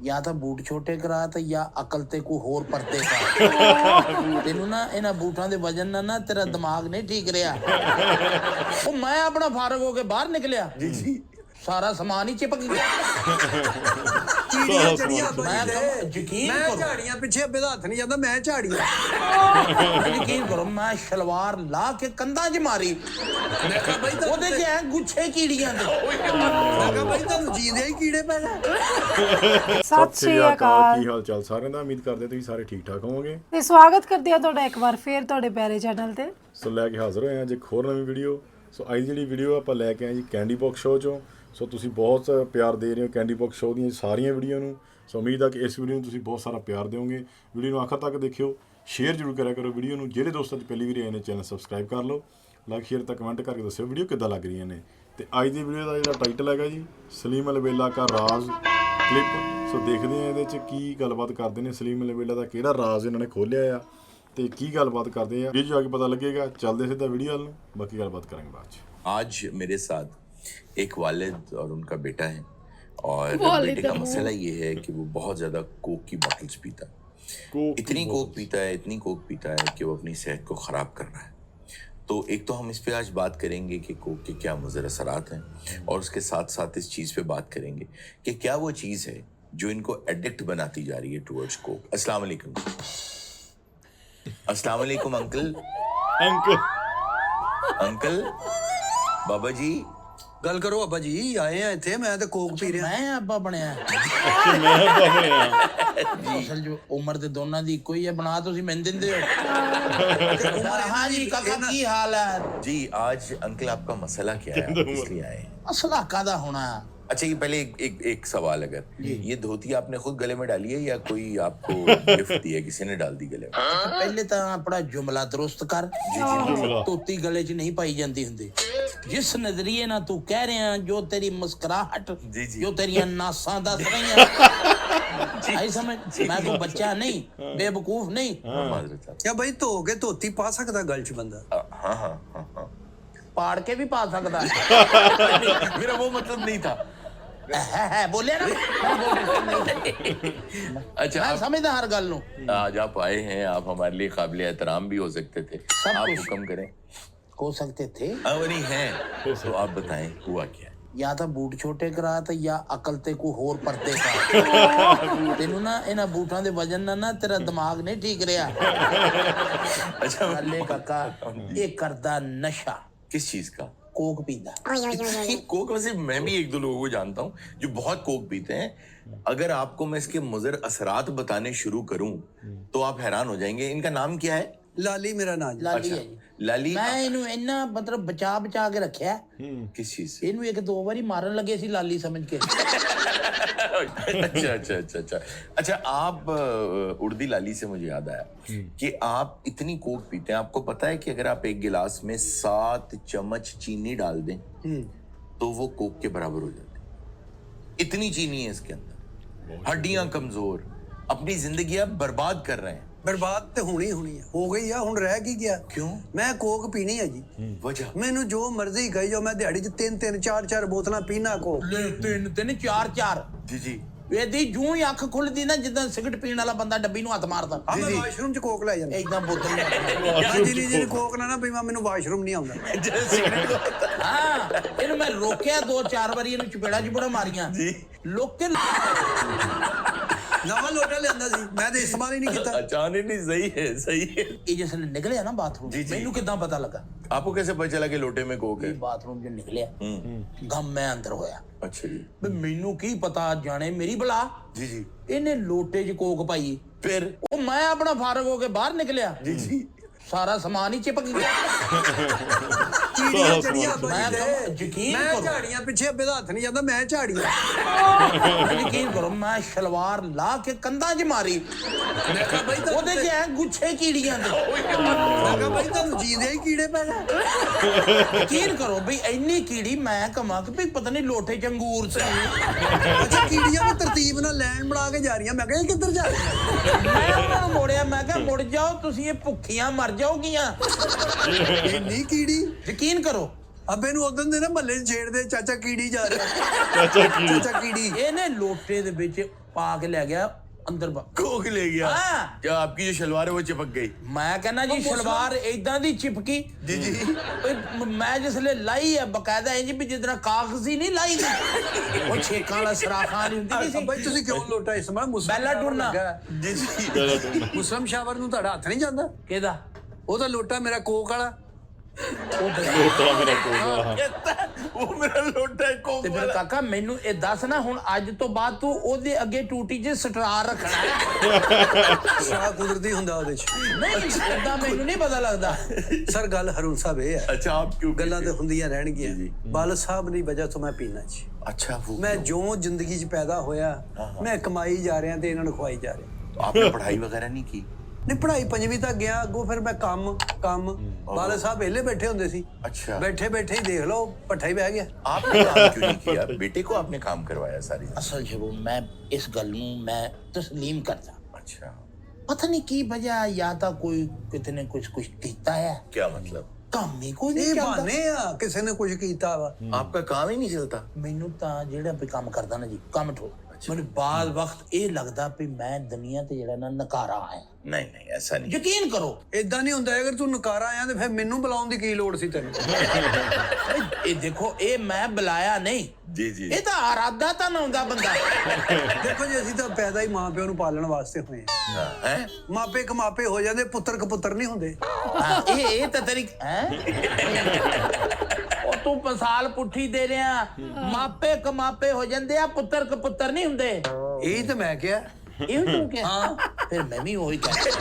या तो बूट छोटे करा ते या अकल ते कोई होर परते पा तेनू ना इन्हां बूटां दे वजन ना तेरा दिमाग नहीं ठीक रहा। ओ मैं अपना फारग होके बाहर निकलिया जी जी सारा सामान ही चिपक गया। झाड़ियां पिछे अब्बे दा हथ नहीं जांदा मैं झाड़ियां यकीन करो मैं शलवार ला के कंधा च मारी मैं कहा भाई ओदे च है गुच्छे कीड़ियां दे मैं कहा भाई तुहानू जींदे ही कीड़े पै गए। ਸਤਿ ਸ਼੍ਰੀ ਅਕਾਲ ਕੀ ਹਾਲ ਚਾਲ ਸਾਰਿਆਂ ਦਾ ਉਮੀਦ ਕਰਦੇ ਤੁਸੀਂ ਸਾਰੇ ਠੀਕ ਠਾਕ ਹੋਵੋਗੇ ਤੇ ਸਵਾਗਤ ਕਰਦੇ ਆ ਤੁਹਾਡਾ ਇੱਕ ਵਾਰ ਫੇਰ ਤੁਹਾਡੇ ਪਿਆਰੇ ਚੈਨਲ ਤੇ। ਸੋ ਲੈ ਕੇ ਹਾਜ਼ਰ ਹੋਏ ਹਾਂ ਅੱਜ ਇੱਕ ਹੋਰ ਨਵੀਂ ਵੀਡੀਓ। ਸੋ ਅੱਜ ਜਿਹੜੀ ਵੀਡੀਓ ਆਪਾਂ ਲੈ ਕੇ ਆਏ ਜੀ ਕੈਂਡੀ ਬਾਕਸ ਸ਼ੋਅ ਚੋਂ। ਸੋ ਤੁਸੀਂ ਬਹੁਤ ਪਿਆਰ ਦੇ ਰਹੇ ਹੋ ਕੈਂਡੀ ਬਾਕਸ ਸ਼ੋਅ ਦੀਆਂ ਸਾਰੀਆਂ ਵੀਡੀਓ ਨੂੰ। ਸੋ ਉਮੀਦ ਆ ਕਿ ਇਸ ਵੀਡੀਓ ਨੂੰ ਤੁਸੀਂ ਬਹੁਤ ਸਾਰਾ ਪਿਆਰ ਦਿਓਗੇ। ਵੀਡੀਓ ਨੂੰ ਆਖਰ ਤੱਕ ਦੇਖਿਓ, ਸ਼ੇਅਰ ਜ਼ਰੂਰ ਕਰਿਆ ਕਰੋ ਵੀਡੀਓ ਨੂੰ। ਜਿਹੜੇ ਦੋਸਤਾਂ 'ਚ ਪਹਿਲੀ ਵਾਰੀ ਆਏ ਨੇ ਚੈਨਲ ਸਬਸਕ੍ਰਾਈਬ ਕਰ ਲਓ, ਲਾਈਕ ਸ਼ੇਅਰ ਤਾਂ ਕਮੈਂਟ ਕਰਕੇ ਦੱਸਿਓ ਵੀਡੀਓ ਕਿੱਦਾਂ ਲੱਗ ਰਹੀਆਂ ਨੇ। ਤੇ ਅੱਜ ਦੀ ਵੀਡੀਓ ਦਾ ਜਿਹੜਾ ਟਾਈਟਲ ਹੈਗਾ ਜੀ ਸਲੀਮ ਅਲਬੇਲਾ ਕਾ ਰਾਜ਼ ਕਲਿੱਪ। ਸੋ ਦੇਖਦੇ ਹਾਂ ਇਹਦੇ 'ਚ ਕੀ ਗੱਲਬਾਤ ਕਰਦੇ ਨੇ, ਸਲੀਮ ਅਲਬੇਲਾ ਦਾ ਕਿਹੜਾ ਰਾਜ਼ ਇਹਨਾਂ ਨੇ ਖੋਲ੍ਹਿਆ ਆ ਤੇ ਕੀ ਗੱਲਬਾਤ ਕਰਦੇ ਆ ਵੀਡੀਓ 'ਚ ਆ ਕੇ ਪਤਾ ਲੱਗੇਗਾ। ਚੱਲਦੇ ਸਿੱਧਾ ਵੀਡੀਓ ਵੱਲ ਨੂੰ, ਬਾਕੀ ਗੱਲਬਾਤ ਕਰਾਂਗੇ बात। आज मेरे साथ एक वालिद और उनका बेटा है और बेटे का मसला ये है कि वो बहुत ज़्यादा कोक की बॉटल्स पीता है। इतनी कोक पीता है कि वो अपनी सेहत को ख़राब कर रहा है। तो एक तो हम इस पे आज बात करेंगे कि कोक के क्या मुज़र असरात हैं और उसके साथ साथ इस चीज़ पे बात करेंगे कि क्या वो चीज़ है जो इनको एडिक्ट बनाती जा रही है टुवर्ड्स कोक। अस्सलाम वालेकुम। अस्सलाम वालेकुम अंकल। अंकल बाबा जी गल करो अब्बा जी, आए हैं इत्थे मैं ते कोक पी रहा। मैं अब्बा बनया असल जो उम्र ते दोनों दी इक्को ही है। बना तुसीं मैनूं दिंदे हो। हाँ जी काका की हाल है जी। आज अंकल आपका मसला क्या है, आप किस लिए आए हैं? असला कादा होना है। अच्छा ये पहले एक सवाल, अगर ये धोती आपने खुद गले में डाली है या कोई आपको गिफ्ट दी है, किसी ने डाल दी गले में? पहले तो अपना जुमला दुरुस्त कर। धोती गले च नहीं पाई जाती हुंदी। जिस नजरिए ना तू कह रहे हैं, जो तेरी मुस्कुराहट, जो तेरियां नासां दस रही हैं, आई समझ। मैं कोई बच्चा नहीं, बेवकूफ नहीं। क्या भाई धो के धोती पा सकदा गल च बंदा? हाँ हाँ हाँ हाँ पाड़ के भी पा सकता है। मेरा वो मतलब नहीं था। है बोले ना। अच्छा मैं समझदा हर गल नूं। आज आप आए हैं, आप हमारे लिए काबिल एहतराम भी हो सकते थे। आप कुछ। हुक्म करें। हो सकते थे। नहीं है तो आप बताएं हुआ क्या है? या तो बूट छोटे करा ते या अकल ते कोई होर परते पा तेनू ना इन्हां बूटां दे वजन ना तेरा दिमाग नहीं ठीक रहा। अच्छा ले काका ये करदा नशा किस चीज का? कोक पींदा। कोक वैसे मैं भी एक दो लोगों को जानता हूँ जो बहुत कोक पीते हैं। अगर आपको मैं इसके मुज़र असरात बताने शुरू करूं तो आप हैरान हो जाएंगे। इनका नाम क्या है? लाली मेरा नाम जी। लाली अच्छा, है जी। लाली। मैं इनू इन्ना मतलब बचा के रखिया। किस चीज से? इनू एक दो बारी मारन लगे सी लाली समझ के। अच्छा आप उड़दी लाली से मुझे याद आया कि आप इतनी कोक पीते हैं, आपको पता है कि अगर आप एक गिलास में 7 चम्मच चीनी डाल दें तो वो कोक के बराबर हो जाती है। इतनी चीनी है इसके अंदर। हड्डियां कमजोर, अपनी जिंदगी आप बर्बाद कर रहे हैं। बर्बाद तो होनी है, हो गई है, हुण रह की गया। क्यों? मैं कोक पीनी है जी। वजह? मैनू जो मर्जी कही जाओ, मैं दिहाड़ी च 3-3 4-4 बोतलां पीना कोक। ले 3 4 जी जी ਇਹਦੀ ਜੂੰ ਹੀ ਅੱਖ ਖੁੱਲਦੀ ਨਾ ਜਿੱਦਾਂ ਸਿਗਰਟ ਪੀਣ ਵਾਲਾ ਬੰਦਾ ਡੱਬੀ ਨੂੰ ਹੱਥ ਮਾਰਦਾ। हाँ मैं वाशरूम च कोक ले जाना। ਇਦਾਂ ਬੋਤਲ जी कोक ना पीवा, मैनू वाशरूम नहीं आउंदा। ਹਾਂ ਇਹਨੂੰ ਮੈਂ ਰੋਕਿਆ 2-4 ਵਾਰੀ, ਇਹਨੂੰ ਚਪੇੜਾ ਮਾਰੀਆਂ जी। ਲੋਕੇ नवा लोटा लियांदा सी, मैं ते इस्तेमाल ही नहीं कीता। अचानक नहीं, सही है। ਇਹ ਜਿਸ ਨੇ ਨਿਕਲਿਆ ਨਾ ਬਾਥਰੂਮ, ਮੈਨੂੰ ਕਿਦਾਂ ਪਤਾ ਲੱਗਾ? आपको कैसे पता चला कि लोटे में कोक है? ਬਾਥਰੂਮ ਚ ਨਿਕਲਿਆ ਗਮ ਮੈਂ ਅੰਦਰ ਹੋਇਆ। अच्छा जी ਵੀ ਮੈਨੂੰ ਕੀ ਪਤਾ ਜਾਣੇ ਮੇਰੀ ਬਲਾ। जी जी ਇਹਨੇ ਲੋਟੇ 'ਚ ਕੋਕ ਪਾਈ। फिर ਉਹ ਮੈਂ ਆਪਣਾ ਫਾਰਗ ਹੋ ਕੇ ਬਾਹਰ ਨਿਕਲਿਆ, जी जी ਸਾਰਾ ਸਮਾਨ ਹੀ ਚਿਪਕ ਗਿਆ। कीड़ियां जड़ियां मैं बनी यकीन मैं करो। झाड़ियां पिछे अब्बे दा हथ नहीं जांदा, मैं झाड़ियां ਯਕੀਨ ਕਰੋ ਮੈਂ ਸ਼ਲਵਾਰ ਲਾ ਕੇ ਕੰਧਾਂ 'ਚ ਮਾਰੀ। मैं कहा भाई ਉਹਦੇ 'ਚ ਹੈ ਗੁੱਛੇ ਕੀੜੀਆਂ ਦੇ। मैं कहा भाई तुहानू जींदे ही कीड़े पै गए। ਯਕੀਨ ਕਰੋ ਵੀ ਇੰਨੀ ਕੀੜੀ ਮੈਂ ਕਮਾ ਕਿ ਵੀ ਪਤਾ ਨਹੀਂ ਲੋਟੇ 'ਚ ਅੰਗੂਰ ਸੀ। अच्छा कीड़ियां भी तरतीब नाल लैन बना के जा रही। मैं कहा किधर जा रही है? ਮੈਂ ਉਹਨਾਂ ਨੂੰ ਮੋੜਿਆ, ਮੈਂ ਕਿਹਾ ਮੁੜ ਜਾਓ, ਤੁਸੀਂ ਇਹ ਭੁੱਖੀਆਂ ਮਰ ਜਾਓਗੀਆਂ। इन्नी कीड़ी ਯਕੀਨ ਕਰੋ ਅਬੇ ਨੂੰ ਉਦੋਂ ਦੇ ਨਾ ਮਹੱਲੇ 'ਚ ਛੇੜਦੇ ਚਾਚਾ ਕੀੜੀ ਜਾ ਰਿਹਾ ਚਾਚਾ ਕੀੜੀ ਇਹਨੇ ਲੋਟੇ ਦੇ ਵਿੱਚ ਪਾ ਕੇ ਲੈ ਗਿਆ ਅੰਦਰ कोक ले गया हाँ। क्या आपकी जो शलवार है वो चिपक गई ਮੈਂ ਕਹਿੰਦਾ ਜੀ ਸ਼ਲਵਾਰ ਇਦਾਂ ਦੀ ਚਿਪਕੀ जी जी ਮੈਂ ਜਿਸਲੇ ਲਾਈ ਹੈ ਬਕਾਇਦਾ ਇੰਜ ਵੀ ਜਿੱਦਾਂ ਕਾਗਜ਼ੀ ਨਹੀਂ ਲਾਈ ਉਹ ਛੇਕਾਂ ਵਾਲਾ ਸਰਾਖਾਂ ਨਹੀਂ ਹੁੰਦੀ ਸੀ ਬਈ ਤੁਸੀਂ ਕਿਉਂ ਲੋਟਾ ਇਸ ਮਾਂ ਬੈਲਾ ਟੁਰਨਾ। जी जी ਮੁਸਲਮ ਸ਼ਾਵਰ ਨੂੰ ਤੁਹਾਡਾ ਹੱਥ ਨਹੀਂ ਜਾਂਦਾ ਕਿਹਦਾ ਉਹ ਤਾਂ ਲੋਟਾ ਮੇਰਾ ਕੋਕ ਵਾਲਾ वो मेरा लोटा है कोक ਤੇ ਫਿਰ वाला ਕਾਕਾ ਮੈਨੂੰ ਇਹ ਦੱਸ ਨਾ ਹੁਣ ਅੱਜ ਤੋਂ ਬਾਅਦ ਤੂੰ ਉਹਦੇ ਅੱਗੇ ਟੂਟੀ 'ਚ ਸਟਾਰ ਰੱਖਣਾ ਹੈ ਸਾਹ ਕੁਦਰਤੀ ਹੁੰਦਾ ਉਹਦੇ 'ਚ ਨਹੀਂ ਇਦਾਂ ਮੈਨੂੰ ਨਹੀਂ ਪਤਾ ਲੱਗਦਾ ਸਰ ਗੱਲ ਹਰੂਨ ਸਾਹਿਬ ਇਹ ਹੈ अच्छा आप क्यों ਗੱਲਾਂ पीते ਤੇ ਹੁੰਦੀਆਂ ਰਹਿਣਗੀਆਂ ਬਾਲ ਸਾਹਿਬ ਦੀ ਵਜ੍ਹਾ ਤੋਂ ਮੈਂ ਪੀਣਾ ਜੀ हो? अच्छा वो ਮੈਂ ਜੋ ਜ਼ਿੰਦਗੀ 'ਚ ਪੈਦਾ ਹੋਇਆ ਮੈਂ ਕਮਾਈ ਜਾ ਰਿਹਾ ਤੇ ਇਹਨਾਂ ਨੂੰ ਖਵਾਈ ਜਾ ਰਿਹਾ आपने पढ़ाई वगैरह नहीं की ਨਹੀਂ ਪੜ੍ਹਾਈ ਪੰਜਵੀਂ ਤੱਕ ਗਿਆ ਅੱਗੋਂ ਫਿਰ ਮੈਂ ਕੰਮ ਬਾਲ ਸਾਹਿਬ ਵਿਹਲੇ ਬੈਠੇ ਹੁੰਦੇ ਸੀ अच्छा ਬੈਠੇ ਬੈਠੇ ਹੀ ਦੇਖ ਲਓ ਪੱਠਾ ਹੀ ਬਹਿ ਗਿਆ आपने काम क्यों नहीं किया बेटे को आपने काम करवाया सारी ਅਸਲ 'ਚ ਮੈਂ ਇਸ ਗੱਲ ਨੂੰ ਮੈਂ ਤਸਲੀਮ ਕਰਦਾ अच्छा ਪਤਾ ਨਹੀਂ ਕੀ ਵਜ੍ਹਾ ਜਾਂ ਤਾਂ ਕੋਈ ਕਿਤੇ ਨੇ ਕੁਝ ਕੀਤਾ ਹੈ क्या मतलब ਕੰਮ ਹੀ ਕੋਈ ਨਹੀਂ ਇਹ ਚੱਲਦਾ ਬਹਾਨੇ ਆ ਕਿਸੇ ਨੇ ਕੁਝ ਕੀਤਾ ਵਾ आपका काम ही नहीं चलता ਮੈਨੂੰ ਤਾਂ ਜਿਹੜਾ ਵੀ ਕੰਮ ਕਰਦਾ ਨਾ ਜੀ ਕੰਮ ਠੋ ਮੈਨੂੰ ਬਾਅਦ ਵਕਤ ਇਹ ਲੱਗਦਾ ਵੀ ਮੈਂ ਦੁਨੀਆ ਤੇ ਜਿਹੜਾ ਨਾ ਨਕਾਰਾ ਆਇਆ नहीं नहीं ऐसा नहीं ਯਕੀਨ ਕਰੋ ਇਦਾਂ ਨਹੀਂ ਹੁੰਦਾ ਅਗਰ ਤੂੰ ਨਕਾਰਾ ਆਇਆ ਤੇ ਫਿਰ ਮੈਨੂੰ ਬੁਲਾਉਣ ਦੀ ਕੀ ਲੋੜ ਸੀ ਤੈਨੂੰ ਇਹ ਦੇਖੋ ਇਹ ਮੈਂ ਬੁਲਾਇਆ ਨਹੀਂ जी जी ਇਹ ਤਾਂ ਇਰਾਦਾ ਤਾਂ ਨਾ ਹੁੰਦਾ ਬੰਦਾ ਦੇਖੋ ਜੀ ਅਸੀਂ ਤਾਂ ਪੈਦਾ ਹੀ ਮਾਂ ਪਿਓ ਨੂੰ ਪਾਲਣ ਵਾਸਤੇ ਹੋਏ ਆ हैं ਮਾਪੇ ਕਮਾਪੇ ਹੋ ਜਾਂਦੇ ਪੁੱਤਰ ਕਪੁੱਤਰ ਨਹੀਂ ਹੁੰਦੇ ਹਾਂ, ਇਹ ਤਾਂ ਤੇਰੀ ਹੈ ਉਹ ਤੂੰ ਪਸਾਲ ਪੁੱਠੀ ਦੇ ਰਿਹਾ ਮਾਪੇ ਕਮਾਪੇ ਹੋ ਜਾਂਦੇ ਆ ਪੁੱਤਰ ਕਪੁੱਤਰ ਨਹੀਂ ਹੁੰਦੇ ਇਹੀ ਤਾਂ ਮੈਂ ਕਿਹਾ ਇਹ ਤੂੰ ਕਿਹਾ ਹਾਂ ਫਿਰ ਮੈਂ ਵੀ ਉਹੀ ਕਹਿ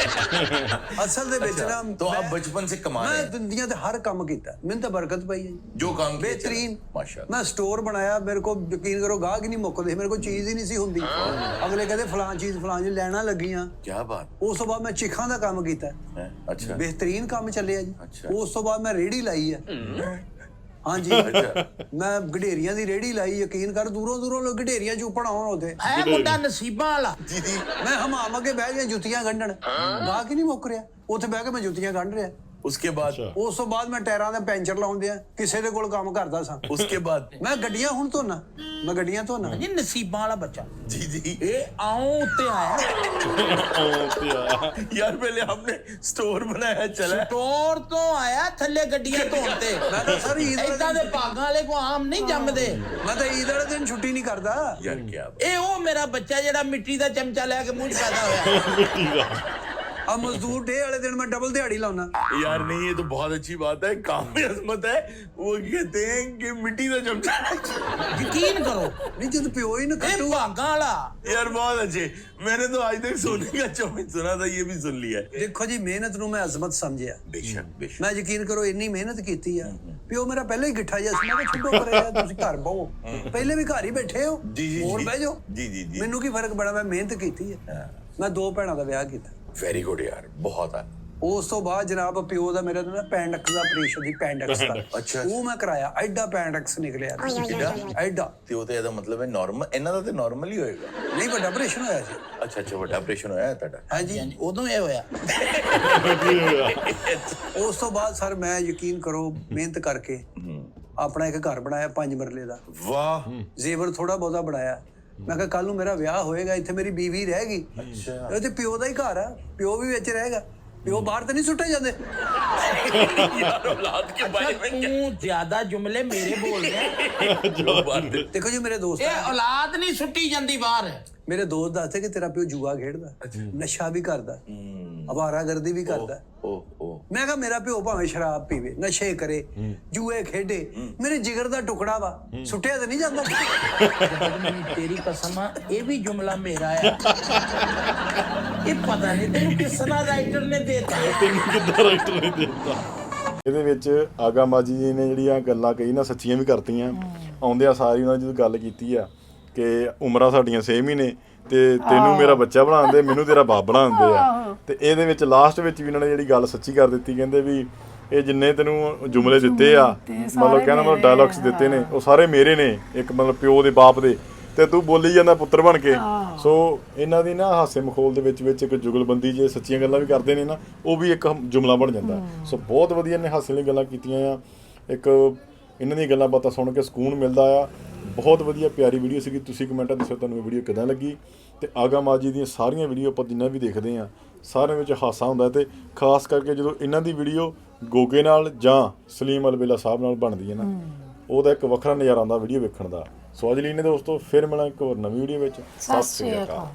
ਅਸਲ ਦੇ ਵਿੱਚ ਨਾ तो आप बचपन से कमा रहे ਮੈਂ हैं ਦੁਨੀਆ ਤੇ ਹਰ ਕੰਮ ਕੀਤਾ ਮੈਨੂੰ ਤਾਂ ਬਰਕਤ ਪਈ ਹੈ ਜੀ। जो काम किया बेहतरीन चला। माशाल्लाह ਮੈਂ ਸਟੋਰ ਬਣਾਇਆ ਮੇਰੇ ਕੋ ਯਕੀਨ ਕਰੋ ਗਾਹਕ ਹੀ ਨਹੀਂ ਮੁੱਕਦੇ ਮੇਰੇ ਕੋਲ ਚੀਜ਼ ਹੀ ਨਹੀਂ ਸੀ ਹੁੰਦੀ ਅਗਲੇ ਕਹਿੰਦੇ ਫਲਾਂ ਚੀਜ਼ ਲੈਣਾ ਲੱਗੀਆਂ क्या बात ਉਸ ਤੋਂ ਬਾਅਦ ਮੈਂ ਚਿਖਾਂ ਦਾ ਕੰਮ ਕੀਤਾ है अच्छा ਬਿਹਤਰੀਨ ਕੰਮ ਚੱਲਿਆ ਜੀ ਅੱਛਾ। ਉਸ ਤੋਂ ਬਾਅਦ ਮੈਂ ਰੇੜੀ ਲਾਈ ਹੈ ਹਾਂਜੀ ਮੈਂ ਗਡੇਰੀਆਂ ਦੀ ਰੇੜੀ ਲਾਈ ਯਕੀਨ ਕਰ ਦੂਰੋਂ ਲੋਕ ਗਡੇਰੀਆਂ ਚੂਪਣ ਆਉਣ ਉਹਦੇ ਹੈ ਮੁੰਡਾ ਨਸੀਬਾਂ ਵਾਲਾ जी जी ਮੈਂ ਹਮਾਮ ਅੱਗੇ ਬਹਿ ਗਿਆ ਜੁੱਤੀਆਂ ਗੰਢਣ ਗਾਹਕ ਹੀ ਨਹੀਂ ਮੁੱਕ ਰਿਹਾ ਉੱਥੇ ਬਹਿ ਕੇ ਮੈਂ ਜੁੱਤੀਆਂ ਗੰਢ ਰਿਹਾ उसके बाद ਉਸ ਤੋਂ ਬਾਅਦ ਮੈਂ ਟਾਇਰਾਂ ਦੇ ਪੈਂਚਰ ਲਾਉਂਦੇ ਆ ਕਿਸੇ ਦੇ ਕੋਲ ਕੰਮ ਕਰਦਾ ਸਾਂ उसके बाद ਮੈਂ ਗੱਡੀਆਂ ਹੁਣ ਧੋਣਾ ਮੈਂ ਗੱਡੀਆਂ ਧੋਣਾ ਜੀ ਨਸੀਬਾਂ ਵਾਲਾ ਬੱਚਾ जी जी ਇਹ ਆਉਂ ਉੱਤੇ ਆਇਆ यार पहले आपने स्टोर बनाया चला ਸਟੋਰ ਤੋਂ ਆਇਆ ਥੱਲੇ ਗੱਡੀਆਂ ਧੋਣ ਤੇ ਮੈਂ ਤਾਂ ਸਰ ਈਦ ਵਾਲੇ ਏਦਾਂ ਦੇ ਭਾਗਾਂ ਵਾਲੇ ਕੋ ਆਮ ਨਹੀਂ ਜੰਮਦੇ ਮੈਂ ਤਾਂ ਈਦ ਵਾਲੇ ਦਿਨ ਛੁੱਟੀ ਨਹੀਂ ਕਰਦਾ यार क्या ਇਹ ਉਹ ਮੇਰਾ ਬੱਚਾ ਜਿਹੜਾ ਮਿੱਟੀ ਦਾ ਚਮਚਾ ਲੈ ਕੇ ਮੂੰਹ 'ਚ ਪੈਦਾ ਹੋਇਆ ਆ ਮਜ਼ਦੂਰ ਡੇ ਵਾਲੇ ਦਿਨ ਮੈਂ ਡਬਲ ਦਿਹਾੜੀ ਲਾਉਣਾ यार नहीं ये तो बहुत अच्छी बात है काम में अजमत है वो कहते हैं कि मिट्टी का चमचा ਯਕੀਨ ਕਰੋ ਨਹੀਂ ਜਦ ਪਿਓ ਹੀ ਨਾ ਇਹ ਕੱਟੂ ਭਾਗਾਂ ਵਾਲਾ यार बहुत अच्छे मैंने तो आज तक सोने का चौमिन सुना था ये भी सुन लिया है ਦੇਖੋ ਜੀ ਮਿਹਨਤ ਨੂੰ ਮੈਂ ਅਜ਼ਮਤ ਸਮਝਿਆ बेशक बेशक ਮੈਂ ਯਕੀਨ ਕਰੋ ਇੰਨੀ ਮਿਹਨਤ ਕੀਤੀ ਆ ਪਿਓ ਮੇਰਾ ਪਹਿਲਾਂ ਹੀ ਗਿੱਠਾ ਜਿਹਾ ਸੀ ਮੈਂ ਕਿਹਾ ਛੱਡੋ ਪਰੇ ਯਾਰ ਤੁਸੀਂ ਘਰ ਬਹੋ ਪਹਿਲੇ ਵੀ ਘਰ ਹੀ ਬੈਠੇ ਹੋ जी जी ਹੋਰ जी ਬਹਿ ਜਾਓ जी जी जी ਮੈਨੂੰ ਕੀ ਫਰਕ ਪੜਾ ਮੈਂ ਮਿਹਨਤ ਕੀਤੀ ਹੈ ਮੈਂ 2 ਭੈਣਾਂ ਦਾ ਵਿਆਹ ਕੀਤਾ वेरी गुड यार बहुत है ਉਸ ਤੋਂ ਬਾਅਦ ਜਨਾਬ ਪਿਓ ਦਾ ਮੇਰੇ ਦਾ ਨਾ ਪੈਂਡਕਸ ਦਾ ਆਪਰੇਸ਼ਨ ਦੀ ਪੈਂਡਕਸ ਦਾ ਅੱਛਾ। ਉਹ ਮੈਂ ਕਰਾਇਆ ਐਡਾ ਪੈਂਡਕਸ ਨਿਕਲਿਆ ਐਡਾ ਤੇ ਉਹ ਤੇ ਇਹਦਾ ਮਤਲਬ ਹੈ ਨਾਰਮਲ ਇਹਨਾਂ ਦਾ ਤੇ ਨਾਰਮਲ ਹੀ ਹੋਏਗਾ ਨਹੀਂ ਵੱਡਾ ਆਪਰੇਸ਼ਨ ਹੋਇਆ ਸੀ ਅੱਛਾ ਅੱਛਾ ਵੱਡਾ ਆਪਰੇਸ਼ਨ ਹੋਇਆ ਹੈ ਤੁਹਾਡਾ ਹਾਂਜੀ ਯਾਨੀ ਉਦੋਂ ਇਹ ਹੋਇਆ ਉਸ ਤੋਂ ਬਾਅਦ ਸਰ ਮੈਂ ਯਕੀਨ ਕਰੋ ਮਿਹਨਤ ਕਰਕੇ ਆਪਣਾ ਇੱਕ ਘਰ ਬਣਾਇਆ 5 ਮਰਲੇ ਦਾ ਵਾਹ ਜ਼ੇਵਰ ਥੋੜਾ ਬਹੁਤਾ ਬਣਾਇਆ ਮੈਂ ਕਿਹਾ ਕੱਲ ਨੂੰ ਮੇਰਾ ਵਿਆਹ ਹੋਏਗਾ ਇੱਥੇ ਮੇਰੀ ਬੀਵੀ ਰਹੇਗੀ ਅੱਛਾ ਇਹ ਤੇ ਪਿਓ ਦਾ ਹੀ ਘਰ ਆ ਪਿਓ ਵੀ ਵਿੱਚ ਰਹੇਗਾ ਪਿਓ ਬਾਹਰ ਤੇ ਨਹੀਂ ਸੁੱਟੇ ਜਾਂਦੇ यार औलाद के बारे में ਤੂੰ ਜ਼ਿਆਦਾ ਜੁਮਲੇ ਮੇਰੇ ਬੋਲ ਰਿਹਾ जो बात है ਦੇਖੋ ਜੀ ਮੇਰੇ ਦੋਸਤ ਇਹ ਔਲਾਦ ਨਹੀਂ ਸੁੱਟੀ ਜਾਂਦੀ ਬਾਹਰ ਮੇਰੇ ਦੋਸਤ ਦੱਸਦੇ ਕਿ ਤੇਰਾ ਪਿਓ ਜੂਆ ਖੇਡਦਾ ਨਸ਼ਾ ਵੀ ਕਰਦਾ ਅਵਾਰਾਗਰਦੀ ਵੀ ਕਰਦਾ ओ ओ ਮੈਂ ਕਿਹਾ ਮੇਰਾ ਪਿਓ ਭਾਵੇਂ ਸ਼ਰਾਬ ਪੀਵੇ ਨਸ਼ੇ ਕਰੇ ਜੂਏ ਖੇਡੇ ਮੇਰੇ ਜਿਗਰ ਦਾ ਟੁਕੜਾ ਵਾ ਸੁੱਟਿਆ ਤਾਂ ਨਹੀਂ ਜਾਂਦਾ ਤੇਰੀ ਕਸਮ ਆ ਇਹ ਵੀ ਜੁਮਲਾ ਮੇਰਾ ਆ ਇਹ ਪਤਾ ਨਹੀਂ ਤੈਨੂੰ ਕਿਸ ਤਰ੍ਹਾਂ ਰਾਈਟਰ ਨੇ ਦੇਤਾ ਇਹਦੇ ਵਿੱਚ ਆਗਾ ਮਾਜੀ ਜੀ ਨੇ ਜਿਹੜੀਆਂ ਗੱਲਾਂ ਕਹੀ ਨਾ ਸੱਚੀਆਂ ਵੀ ਕਰਤੀਆਂ ਆਉਂਦੇ ਆ ਸਾਰੀ ਉਹਨਾਂ ਜਦੋਂ ਗੱਲ ਕੀਤੀ ਆ ਕਿ ਉਮਰਾਂ ਸਾਡੀਆਂ ਸੇਮ ਹੀ ਨੇ ਤੇ ਤੈਨੂੰ ਮੇਰਾ ਬੱਚਾ ਬਣਾਉਂਦੇ ਮੈਨੂੰ ਤੇਰਾ ਬਾਪ ਬਣਾਉਂਦੇ ਆ ਤੇ ਇਹਦੇ ਵਿੱਚ ਲਾਸਟ ਵਿੱਚ ਵੀ ਉਹਨਾਂ ਨੇ ਜਿਹੜੀ ਗੱਲ ਸੱਚੀ ਕਰ ਦਿੱਤੀ ਕਹਿੰਦੇ ਵੀ ਇਹ ਜਿੰਨੇ ਤੈਨੂੰ ਜੁਮਲੇ ਦਿੱਤੇ ਆ ਮਤਲਬ ਕਹਿੰਦਾ ਮਤਲਬ ਡਾਇਲੌਗਸ ਦਿੱਤੇ ਨੇ ਉਹ ਸਾਰੇ ਮੇਰੇ ਨੇ ਇੱਕ ਮਤਲਬ ਪਿਓ ਦੇ ਬਾਪ ਦੇ ਤੇ ਤੂੰ ਬੋਲੀ ਜਾਂਦਾ ਪੁੱਤਰ ਬਣ ਕੇ ਸੋ ਇਹਨਾਂ ਦੀ ਨਾ ਹਾਸੇ ਮਖੌਲ ਦੇ ਵਿੱਚ ਇੱਕ ਜੁਗਲਬੰਦੀ ਜੇ ਸੱਚੀਆਂ ਗੱਲਾਂ ਵੀ ਕਰਦੇ ਨੇ ਨਾ ਉਹ ਵੀ ਇੱਕ ਜੁਮਲਾ ਬਣ ਜਾਂਦਾ ਸੋ ਬਹੁਤ ਵਧੀਆ ਨੇ ਹਾਸੇ ਵਾਲੀ ਗੱਲਾਂ ਕੀਤੀਆਂ ਆ ਇੱਕ ਇਹਨਾਂ ਦੀਆਂ ਗੱਲਾਂ ਬਾਤਾਂ ਸੁਣ ਕੇ ਸਕੂਨ ਮਿਲਦਾ ਆ। ਬਹੁਤ ਵਧੀਆ ਪਿਆਰੀ ਵੀਡੀਓ ਸੀਗੀ। ਤੁਸੀਂ ਕਮੈਂਟਾਂ ਦੱਸੋ ਤੁਹਾਨੂੰ ਇਹ ਵੀਡੀਓ ਕਿੱਦਾਂ ਲੱਗੀ। ਤੇ ਆਗਾ ਮਾਜੀ ਦੀਆਂ ਸਾਰੀਆਂ ਵੀਡੀਓ ਆਪਾਂ ਜਿੰਨਾ ਵੀ ਦੇਖਦੇ ਹਾਂ ਸਾਰਿਆਂ ਵਿੱਚ ਹਾਸਾ ਹੁੰਦਾ, ਤੇ ਖਾਸ ਕਰਕੇ ਜਦੋਂ ਇਹਨਾਂ ਦੀ ਵੀਡੀਓ ਗੋਗੇ ਨਾਲ ਜਾਂ ਸਲੀਮ ਅਲਬੇਲਾ ਸਾਹਿਬ ਨਾਲ ਬਣਦੀ ਹੈ ਨਾ, ਉਹਦਾ ਇੱਕ ਵੱਖਰਾ ਨਜ਼ਾਰਾ ਆਉਂਦਾ ਵੀਡੀਓ ਵੇਖਣ ਦਾ। ਸੋ ਅੱਜ ਲਈ ਨੇ ਦੋਸਤੋ ਫਿਰ ਮਿਲਾਂ ਇੱਕ ਹੋਰ ਨਵੀਂ ਵੀਡੀਓ ਵਿੱਚ। ਸਤਿ ਸ਼੍ਰੀ ਅਕਾਲ।